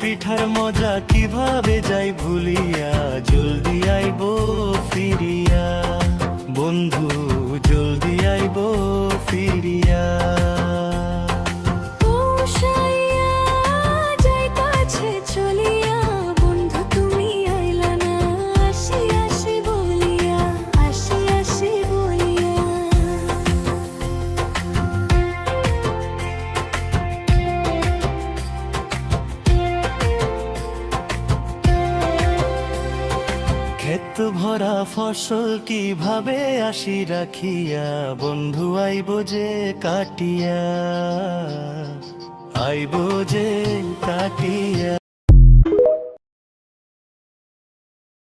পিঠার মজা কিভাবে যাই ভুলিয়া, জলদি আইবো ফিরিয়া বন্ধু, জলদি আইবো ফিরিয়া। পৌঁছাইয়া যাইতাছে চলিয়া, বন্ধু তুমি আইলা না, আসি আসি বলিয়া, আসি আসি বলিয়া। ক্ষেত ভরা ফসল কিভাবে আসি রাখিয়া, বন্ধু আইব যে কাটিয়া, আইব যে কাটিয়া।